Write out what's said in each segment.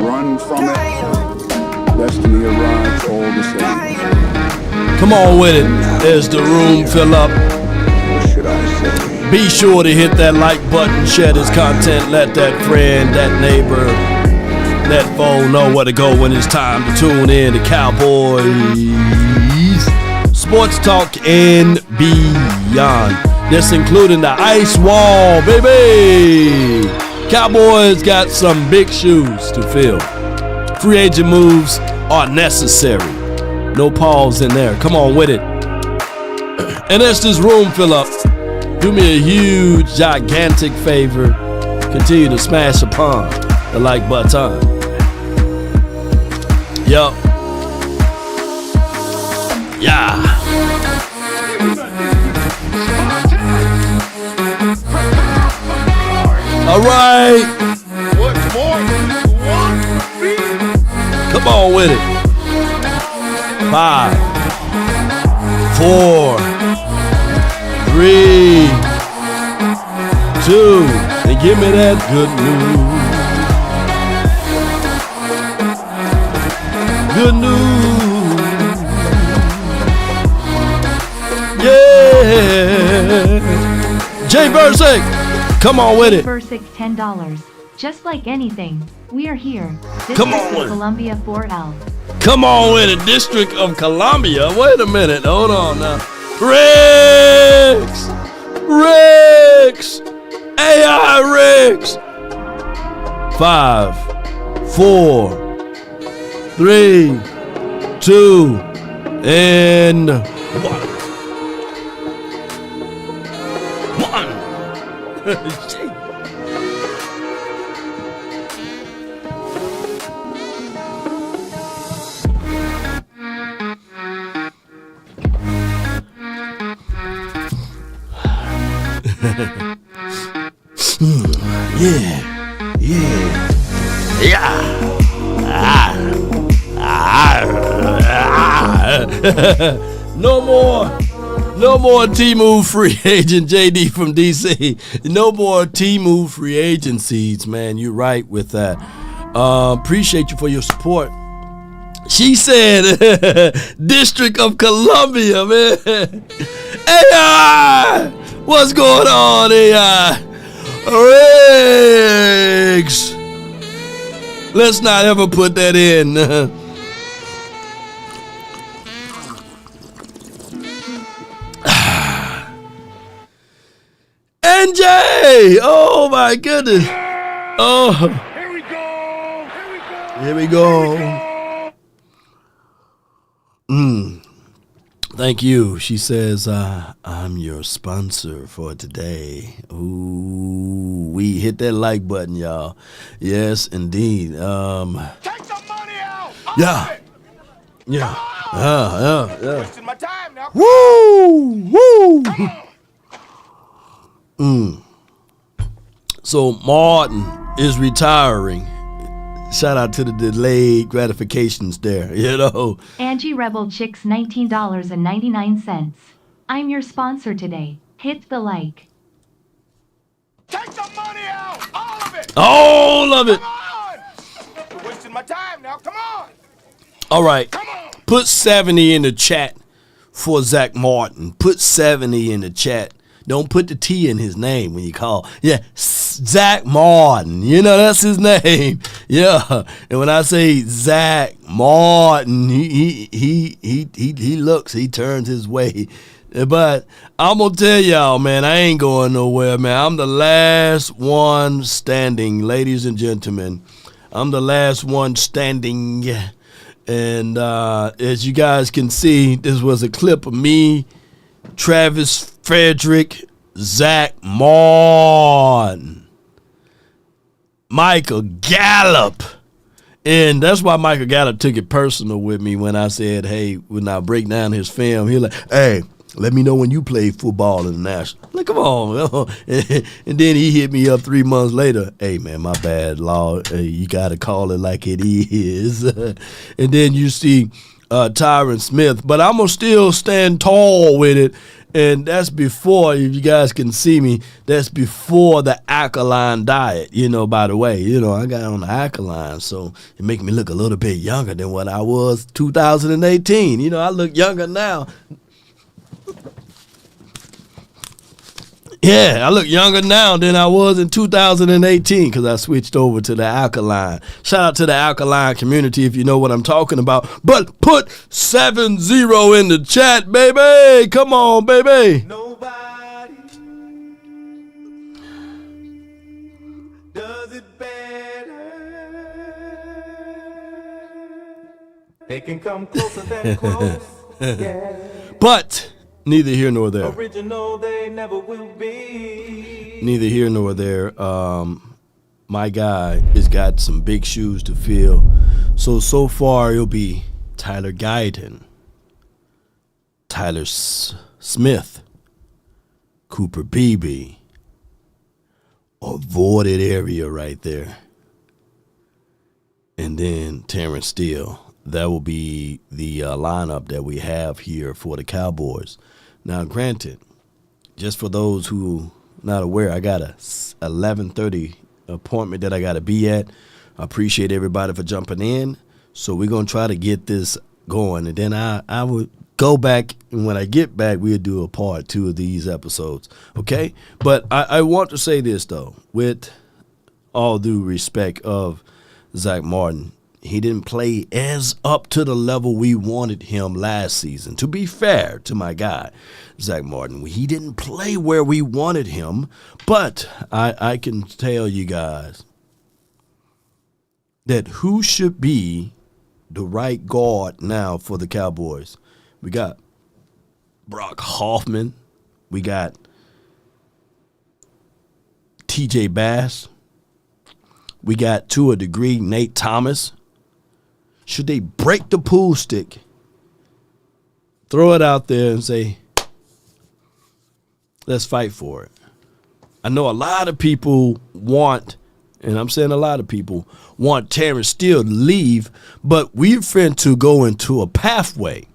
run from it, destiny arrives all the same. Come on with it as the room fill up. What should I say? Be sure to hit that like button, share this content, let that friend, that neighbor, that foe know where to go when it's time to tune in to Cowboys Sports Talk and beyond. That's including the ice wall, baby. Cowboys got some big shoes to fill. Free agent moves are necessary. No pause in there. Come on with it. And as this room fill up, do me a huge, gigantic favor. Continue to smash upon the like button. Yup. Yeah. All right. What more do you want from me? Come on with it. 5, 4, 3, 2, and give me that good news. Good news. Yeah. Jay Versick, come on with it. Versick $10. Just like anything, we are here. Come District on. of Columbia 4L. Come on with it, District of Columbia. Wait a minute, hold on now. Riggs! AI Riggs! 5, 4, 3, 2, and 1. No more T-Move free agent JD from DC. No more T-Move free agencies, man. You're right with that. Appreciate you for your support. She said, District of Columbia, man. AI! What's going on, AI? Riggs! Let's not ever put that in. NJ! Oh my goodness. Oh. Here we go. Thank you. She says, I'm your sponsor for today. Ooh, we hit that like button, y'all. Yes, indeed. Take the money out. Yeah. Yeah. Yeah. Wasting my time now. Woo! So Martin is retiring. Shout out to the delayed gratifications there, you know. Angie Rebel Chicks $19.99. I'm your sponsor today. Hit the like. Take the money out. All of it. All of it. Come on. You're wasting my time now. Come on. All right. Come on. Put 70 in the chat for Zack Martin. Put 70 in the chat. Don't put the T in his name when you call. Yeah, Zack Martin. You know, that's his name. Yeah. And when I say Zack Martin, he looks, he turns his way. But I'm going to tell y'all, man, I ain't going nowhere, man. I'm the last one standing, ladies and gentlemen. I'm the last one standing. And as you guys can see, this was a clip of me, Travis Frederick, Zack Martin, Michael Gallup. And that's why Michael Gallup took it personal with me when I said, hey, when I break down his film, he like, hey, let me know when you play football in the national. Like, come on. And then he hit me up 3 months later. Hey, man, my bad, Law. You got to call it like it is. And then you see Tyron Smith. But I'm going to still stand tall with it And that's before, if you guys can see me, that's before the alkaline diet, by the way. I got on the alkaline, so it make me look a little bit younger than what I was 2018. I look younger now. Yeah, I look younger now than I was in 2018 because I switched over to the alkaline. Shout out to the alkaline community if you know what I'm talking about. But put 70 in the chat, baby. Come on, baby. Nobody does it better. They can come closer than close. Yeah. But neither here nor there. Original, they never will be. Neither here nor there. My guy has got some big shoes to fill. So far it'll be Tyler Guyton, Tyler Smith, Cooper Beebe. Avoided area right there. And then Terrence Steele. That will be the lineup that we have here for the Cowboys. Now, granted, just for those who not aware, I got a 11:30 appointment that I got to be at. I appreciate everybody for jumping in. So we're going to try to get this going. And then I will go back, and when I get back, we'll do a part 2 of these episodes. Okay? But I want to say this, though, with all due respect of Zack Martin. He didn't play as up to the level we wanted him last season. To be fair to my guy, Zack Martin, he didn't play where we wanted him. But I can tell you guys that who should be the right guard now for the Cowboys. We got Brock Hoffman. We got TJ Bass. We got, to a degree, Nate Thomas. Should they break the pool stick, throw it out there and say, let's fight for it? I know a lot of people want, and I'm saying a lot of people, want Terrence Steele to leave, but we're finna to go into a pathway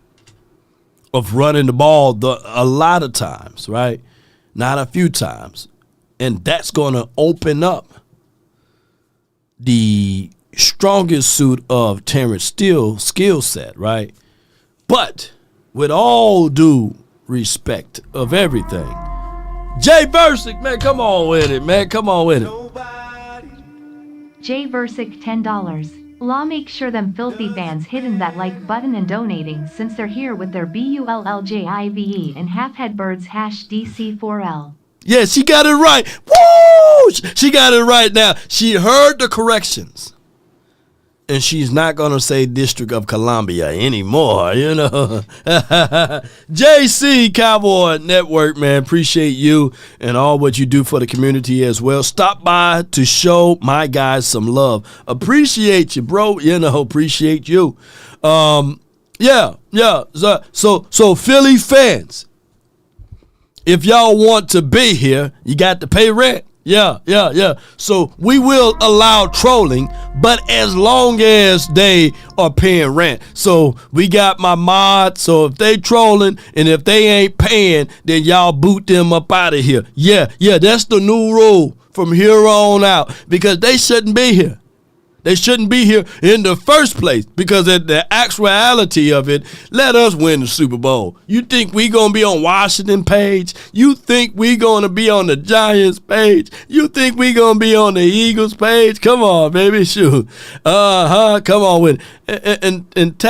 of running the ball a lot of times, right? Not a few times. And that's going to open up the strongest suit of Terrence Steele's skill set, right? But with all due respect of everything, Jay Versick, man, come on with it, man. Come on with it. Jay Versick $10. Law make sure them filthy fans hitting that like button and donating since they're here with their BULLJIVE and half-head birds #DC4L. Yeah, she got it right. Woo! She got it right now. She heard the corrections. And she's not going to say District of Columbia anymore, JC Cowboy Network, man, appreciate you and all what you do for the community as well. Stop by to show my guys some love. Appreciate you, bro. Appreciate you. Yeah. So Philly fans, if y'all want to be here, you got to pay rent. Yeah. So we will allow trolling, but as long as they are paying rent. So we got my mods. So if they trolling and if they ain't paying, then y'all boot them up out of here. Yeah. That's the new rule from here on out because they shouldn't be here. They shouldn't be here in the first place because at the actuality of it, let us win the Super Bowl. You think we going to be on Washington page? You think we going to be on the Giants page? You think we going to be on the Eagles page? Come on, baby, shoot. Come on with it. And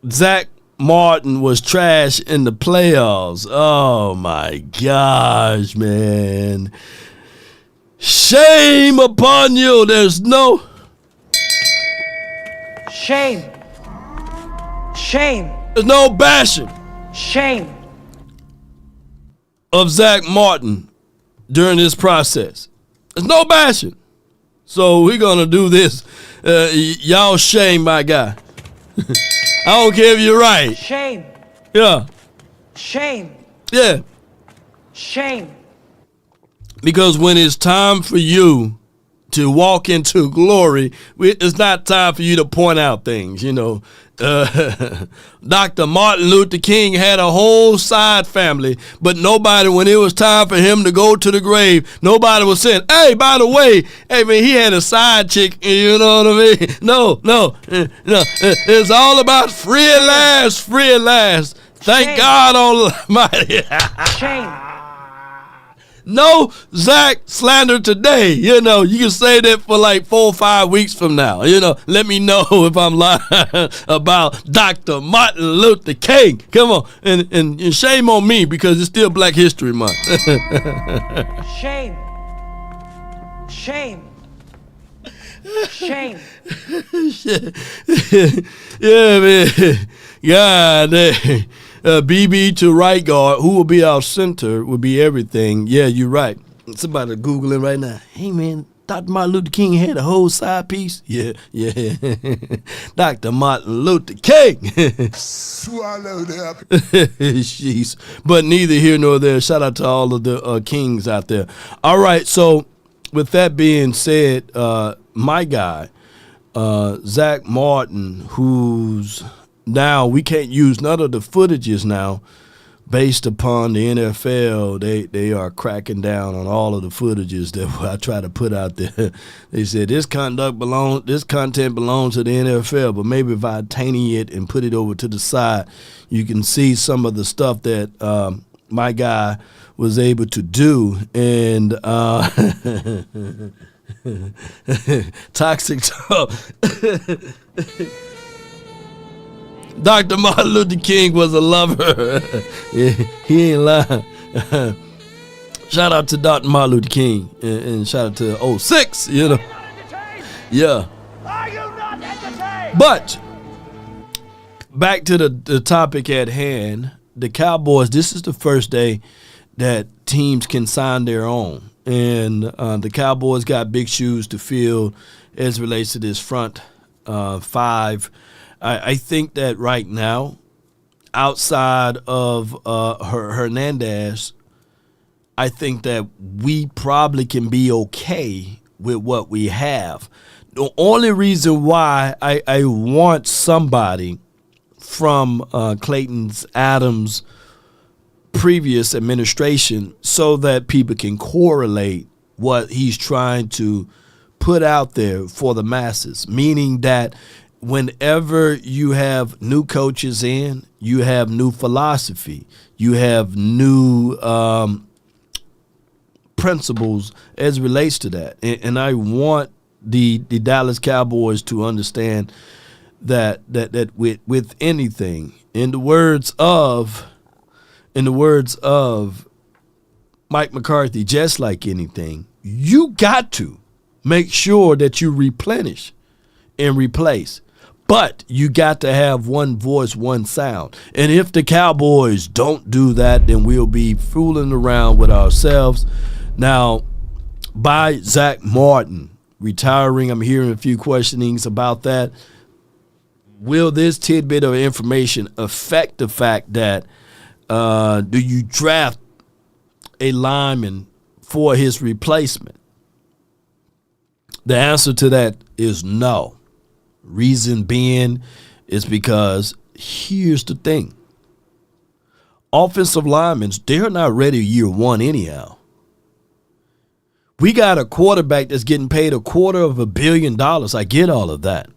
Zack Martin was trash in the playoffs. Oh, my gosh, man. Shame upon you. There's no shame. There's no bashing. Shame. Of Zack Martin during this process. There's no bashing. So we're gonna do this. Y'all shame my guy. I don't care if you're right. Shame. Yeah. Shame. Yeah. Shame. Because when it's time for you to walk into glory, it's not time for you to point out things, you know. Dr. Martin Luther King had a whole side family, but nobody, when it was time for him to go to the grave, nobody was saying, hey, by the way, hey, man, he had a side chick, you know what I mean? No. It's all about free at last, free at last. Thank Shame. God Almighty. Shame. No Zach slander today. You know, you can say that for like 4 or 5 weeks from now. You know, let me know if I'm lying about Dr. Martin Luther King. Come on. And shame on me because it's still Black History Month. Shame. Shame. Shame. Yeah, man. God, BB to right guard, who will be our center, will be everything. Yeah, you're right. Somebody Googling right now. Hey, man, Dr. Martin Luther King had a whole side piece. Yeah. Dr. Martin Luther King. Swallow that. Jeez. But neither here nor there. Shout out to all of the kings out there. All right, so with that being said, my guy, Zack Martin, who's now we can't use none of the footages now based upon the NFL. They are cracking down on all of the footages that I try to put out there. They said this content belongs to the NFL, but maybe if I tiny it and put it over to the side, you can see some of the stuff that my guy was able to do. And toxic talk. Dr. Martin Luther King was a lover. Yeah, he ain't lying. Shout out to Dr. Martin Luther King and shout out to 06, you know. Yeah. Are you not entertained? But back to the topic at hand, the Cowboys, this is the first day that teams can sign their own. And the Cowboys got big shoes to fill as relates to this front five. I think that right now, outside of Hernandez, I think that we probably can be okay with what we have. The only reason why I want somebody from Clayton's Adams' previous administration so that people can correlate what he's trying to put out there for the masses, meaning that whenever you have new coaches in, you have new philosophy, you have new principles as it relates to that. And I want the Dallas Cowboys to understand that with anything, in the words of Mike McCarthy, just like anything, you got to make sure that you replenish and replace. But you got to have one voice, one sound. And if the Cowboys don't do that, then we'll be fooling around with ourselves. Now, by Zack Martin retiring, I'm hearing a few questionings about that. Will this tidbit of information affect the fact that do you draft a lineman for his replacement? The answer to that is no. Reason being is because here's the thing. Offensive linemen, they're not ready year one anyhow. We got a quarterback that's getting paid $250 million. I get all of that.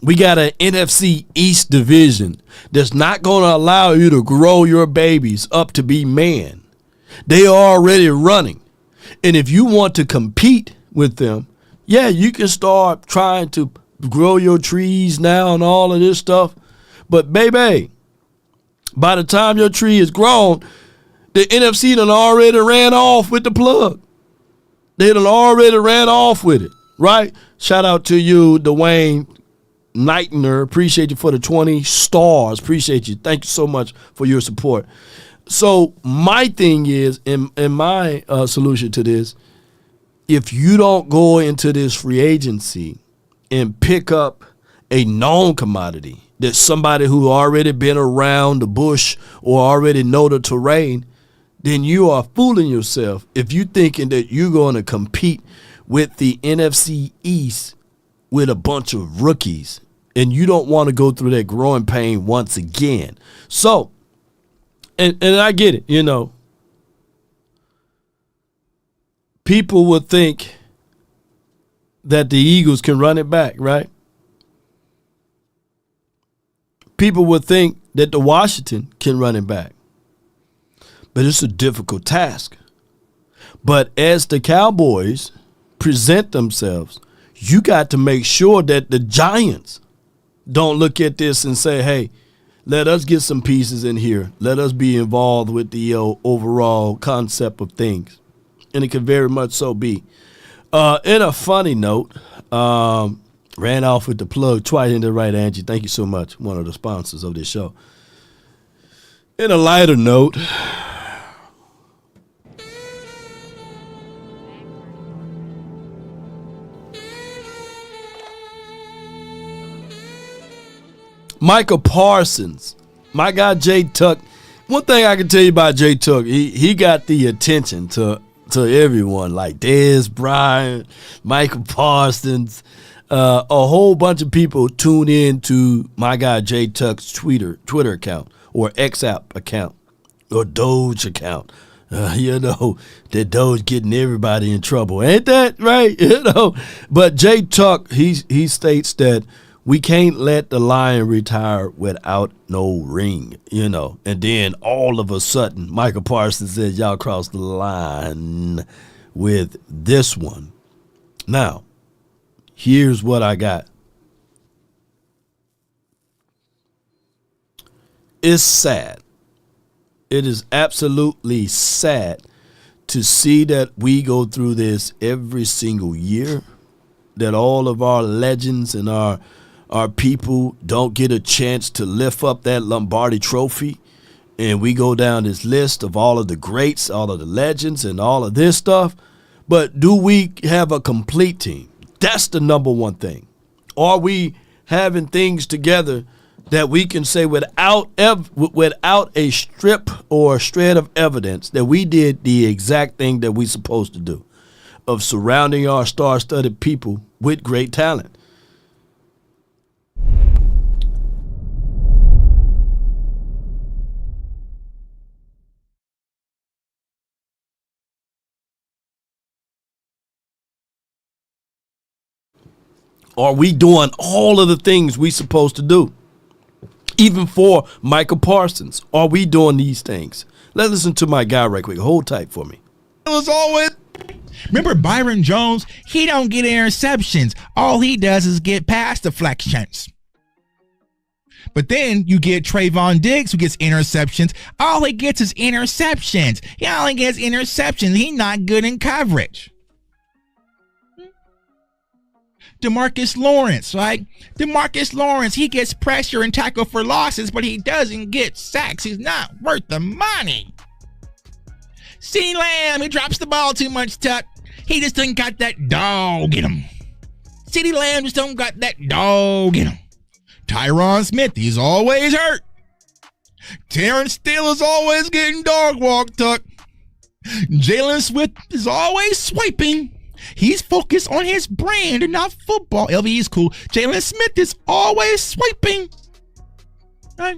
We got an NFC East division that's not going to allow you to grow your babies up to be man. They are already running. And if you want to compete with them, yeah, you can start trying to grow your trees now and all of this stuff. But, baby, by the time your tree is grown, the NFC done already ran off with the plug. They done already ran off with it, right? Shout out to you, Dwayne Knightner. Appreciate you for the 20 stars. Appreciate you. Thank you so much for your support. So my thing is, in my solution to this, if you don't go into this free agency and pick up a known commodity, that somebody who already been around the bush or already know the terrain, then you are fooling yourself if you thinking that you're going to compete with the NFC East with a bunch of rookies, and you don't want to go through that growing pain once again. So, and I get it, you know. People would think that the Eagles can run it back, right? People would think that the Washington can run it back. But it's a difficult task. But as the Cowboys present themselves, you got to make sure that the Giants don't look at this and say, hey, let us get some pieces in here. Let us be involved with the overall concept of things. And it could very much so be. In a funny note, ran off with the plug twice in the right, Angie. Thank you so much. One of the sponsors of this show. In a lighter note, Michael Parsons, my guy Jay Tuck. One thing I can tell you about Jay Tuck, he got the attention to everyone, like Dez Bryant, Michael Parsons. A whole bunch of people tune in to my guy Jay Tuck's Twitter account or X-App account or Doge account. You know, that Doge getting everybody in trouble. Ain't that right? You know, but Jay Tuck, he states that we can't let the Lion retire without no ring, you know. And then all of a sudden, Michael Parsons says, y'all crossed the line with this one. Now, here's what I got. It's sad. It is absolutely sad to see that we go through this every single year, that all of our legends and our people don't get a chance to lift up that Lombardi trophy. And we go down this list of all of the greats, all of the legends, and all of this stuff. But do we have a complete team? That's the number one thing. Are we having things together that we can say without a strip or a shred of evidence that we did the exact thing that we're supposed to do, of surrounding our star-studded people with great talent? Are we doing all of the things we supposed to do? Even for Michael Parsons, are we doing these things? Let's listen to my guy right quick. Hold tight for me. It was always. Remember Byron Jones? He don't get interceptions. All he does is get pass deflections. But then you get Trayvon Diggs, who gets interceptions. All he gets is interceptions. He only gets interceptions. He's not good in coverage. DeMarcus Lawrence, right? DeMarcus Lawrence, he gets pressure and tackle for losses, but he doesn't get sacks. He's not worth the money. CeeDee Lamb, he drops the ball too much, Tuck. He just don't got that dog in him. CeeDee Lamb just don't got that dog in him. Tyron Smith, he's always hurt. Terrence Steele is always getting dog walked, Tuck. Jalen Swift is always swiping. He's focused on his brand and not football. LVE is cool. Jalen Smith is always swiping. Right?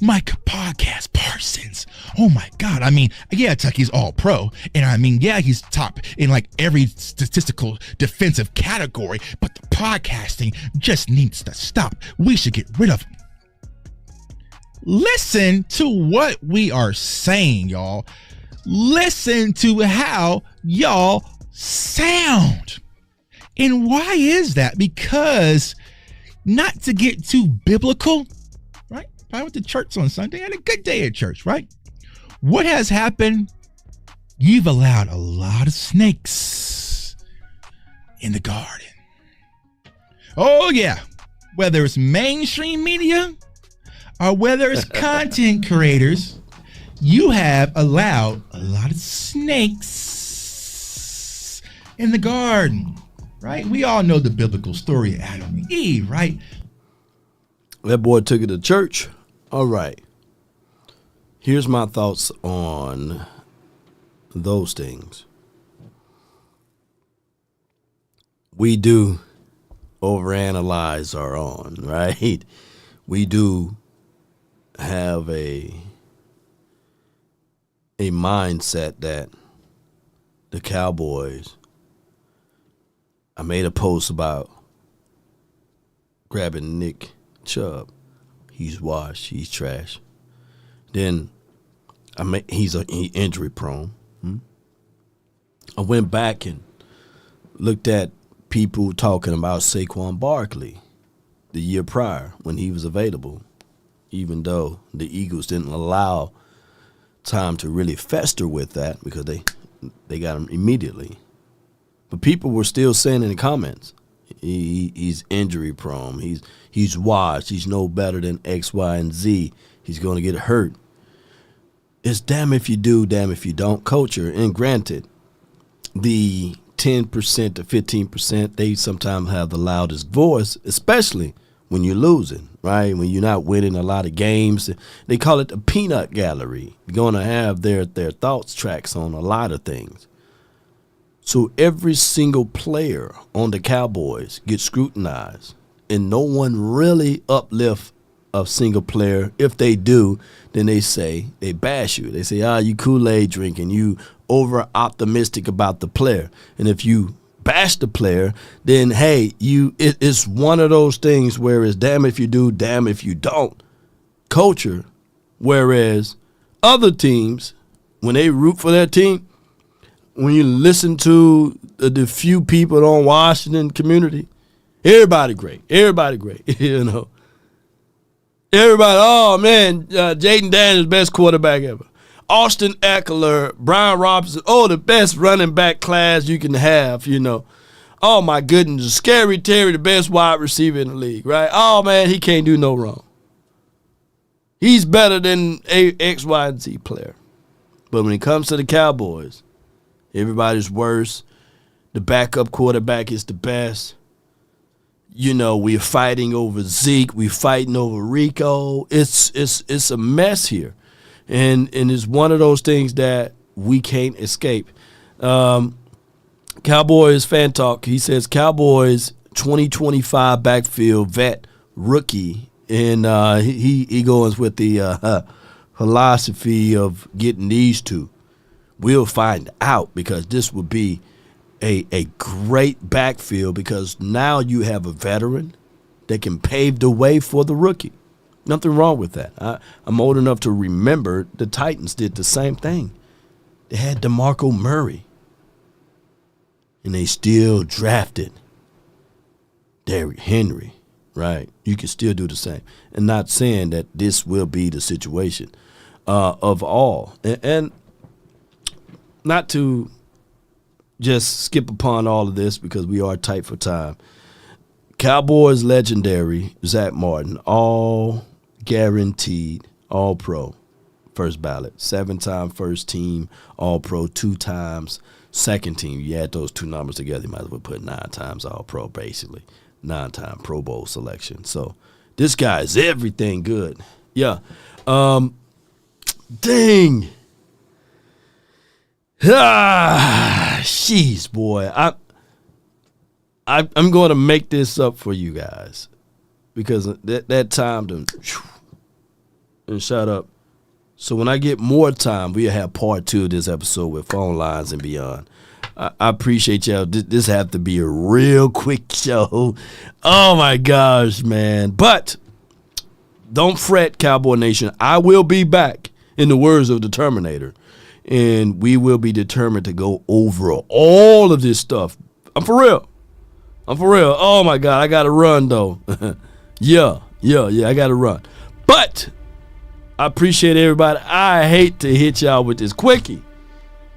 Mike Podcast Parsons. Oh my God. I mean, yeah, Tucky's all pro. And I mean, yeah, he's top in like every statistical defensive category. But the podcasting just needs to stop. We should get rid of him. Listen to what we are saying, y'all. Listen to how y'all sound. And why is that? Because, not to get too biblical, right? I went to church on Sunday, had a good day at church, right? What has happened? You've allowed a lot of snakes in the garden. Oh yeah, whether it's mainstream media or whether it's content creators, you have allowed a lot of snakes in the garden, right? We all know the biblical story of Adam and Eve, right? That boy took it to church. All right. Here's my thoughts on those things. we do overanalyze our own, right? We do have a mindset that the Cowboys, I made a post about grabbing Nick Chubb. He's washed, he's trash. Then he's injury prone. I went back and looked at people talking about Saquon Barkley the year prior when he was available, even though the Eagles didn't allow time to really fester with that because they got him immediately. But people were still saying in the comments, he's injury prone. He's washed. He's no better than X, Y, and Z. He's going to get hurt. It's damn if you do, damn if you don't culture. And granted, the 10% to 15%, they sometimes have the loudest voice, especially when you're losing, right? When you're not winning a lot of games. They call it the peanut gallery. You're going to have their thoughts tracks on a lot of things. So every single player on the Cowboys gets scrutinized, and no one really uplifts a single player. If they do, then they bash you. They say, you Kool-Aid drinking, you over optimistic about the player. And if you bash the player, then hey, it's one of those things where it's damn if you do, damn if you don't culture. Whereas other teams, when they root for their team, when you listen to the few people on Washington community, everybody great, you know. Everybody, oh man, Jaden Daniels, best quarterback ever. Austin Eckler, Brian Robinson, the best running back class you can have, you know. Oh my goodness, Scary Terry, the best wide receiver in the league, right? Oh man, he can't do no wrong. He's better than a X, Y, and Z player. But when it comes to the Cowboys, everybody's worse. The backup quarterback is the best. You know, we're fighting over Zeke. We're fighting over Rico. It's a mess here. And it's one of those things that we can't escape. Cowboys fan talk. He says Cowboys 2025 backfield vet rookie. And he goes with the philosophy of getting these two. We'll find out because this will be a great backfield because now you have a veteran that can pave the way for the rookie. Nothing wrong with that. I'm old enough to remember the Titans did the same thing. They had DeMarco Murray, and they still drafted Derrick Henry, right? You can still do the same. And not saying that this will be the situation of all. And not to just skip upon all of this because we are tight for time. Cowboys legendary Zack Martin, all guaranteed, all pro, first ballot, 7-time first team, all pro, 2 times second team. You add those two numbers together, you might as well put 9 times all pro, basically. 9-time Pro Bowl selection. So this guy is everything good. Yeah. Dang. Jeez, boy. I'm going to make this up for you guys because that time to and shut up. So when I get more time, we'll have part 2 of this episode with phone lines and beyond. I appreciate y'all. This have to be a real quick show. Oh my gosh, man. But don't fret, Cowboy Nation. I will be back, in the words of the Terminator. And we will be determined to go over all of this stuff. I'm for real. Oh, my God. I got to run, though. Yeah. I got to run. But I appreciate everybody. I hate to hit y'all with this quickie.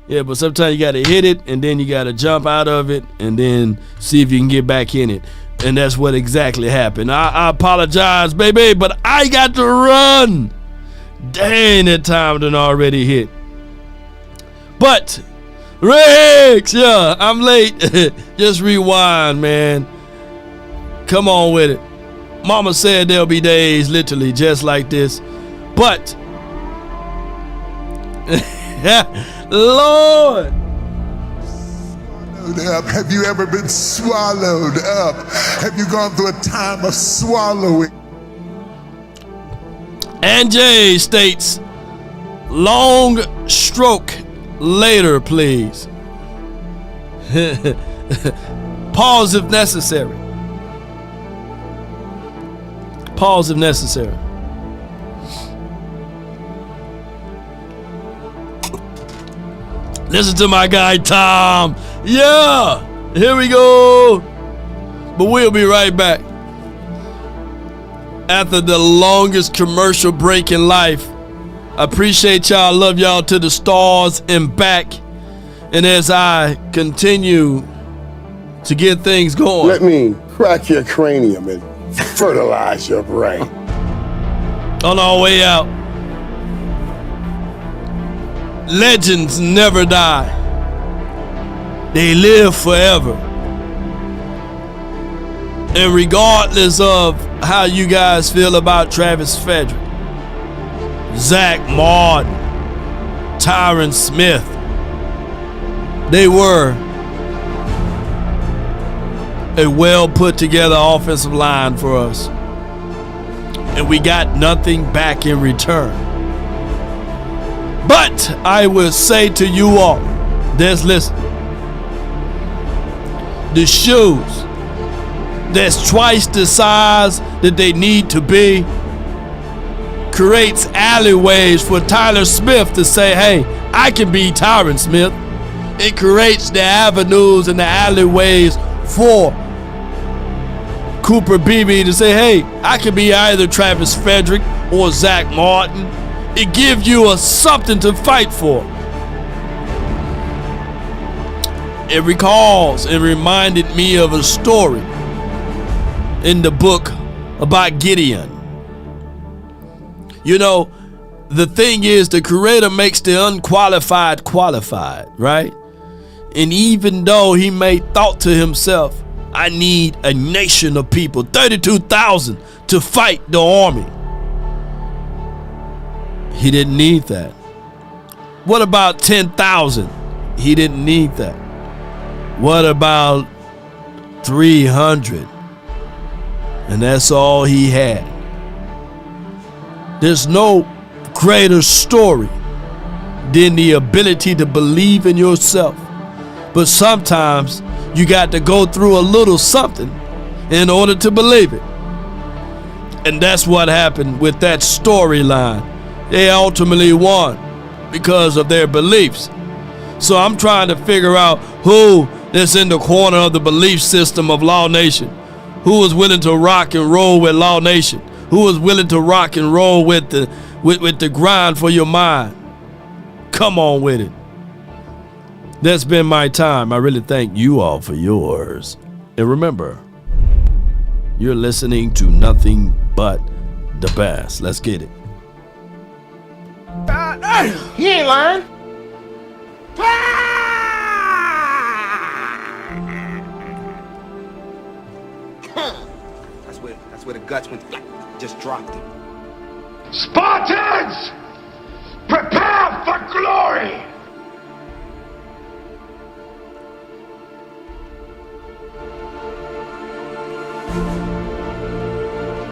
Yeah, but sometimes you got to hit it, and then you got to jump out of it, and then see if you can get back in it. And that's what exactly happened. I apologize, baby, but I got to run. Dang, that time done already hit. But, Rex, yeah, I'm late. Just rewind, man. Come on with it. Mama said there'll be days, literally, just like this. But, Lord. up? Have you ever been swallowed up? Have you gone through a time of swallowing? And Jay states, long stroke later, please. Pause if necessary. Pause if necessary. Listen to my guy Tom. Yeah, here we go. But we'll be right back after the longest commercial break in life. I appreciate y'all. Love y'all to the stars and back. And as I continue to get things going, Let me crack your cranium and fertilize your brain. on our way out, legends never die. They live forever. And regardless of how you guys feel about Travis Frederick, Zack Martin, Tyron Smith, they were a well put together offensive line for us. And we got nothing back in return. But I will say to you all, listen, the shoes that's twice the size that they need to be creates alleyways for Tyler Smith to say, hey, I can be Tyron Smith. It creates the avenues and the alleyways for Cooper Beebe to say, hey, I can be either Travis Frederick or Zack Martin. It gives you something to fight for. It recalls and reminded me of a story in the book about Gideon. You know, the thing is, the Creator makes the unqualified qualified, right? And even though he may thought to himself, I need a nation of people, 32,000 to fight the army. He didn't need that. What about 10,000? He didn't need that. What about 300? And that's all he had. There's no greater story than the ability to believe in yourself. But sometimes you got to go through a little something in order to believe it. And that's what happened with that storyline. They ultimately won because of their beliefs. So I'm trying to figure out who is in the corner of the belief system of Law Nation. Who is willing to rock and roll with Law Nation? Who is willing to rock and roll with the grind for your mind? Come on with it. That's been my time. I really thank you all for yours. And remember, you're listening to nothing but the best. Let's get it. He ain't lying. That's where the guts went. Just dropped it. Spartans, prepare for glory.